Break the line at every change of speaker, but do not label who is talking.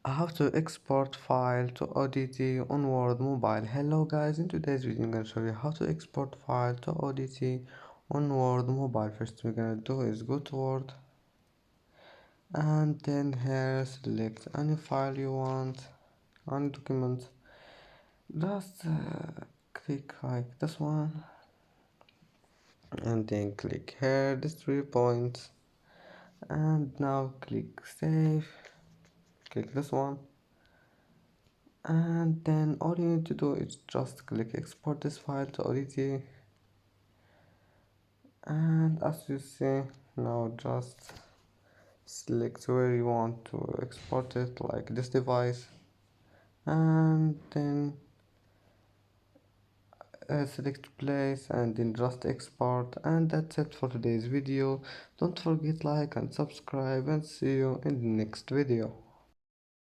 How to export file to ODT on Word Mobile. Hello guys, in today's video I'm gonna show you how to export file to ODT on Word Mobile. First we're gonna do is go to Word and then here select any file you want, any document. Just click like this one and then click here these 3 points and now click save. Click this one and then all you need to do is just click export this file to ODT, and as you see now just select where you want to export it, like this device, and then select place and then just export. And that's it for today's video. Don't forget like and subscribe, and see you in the next video.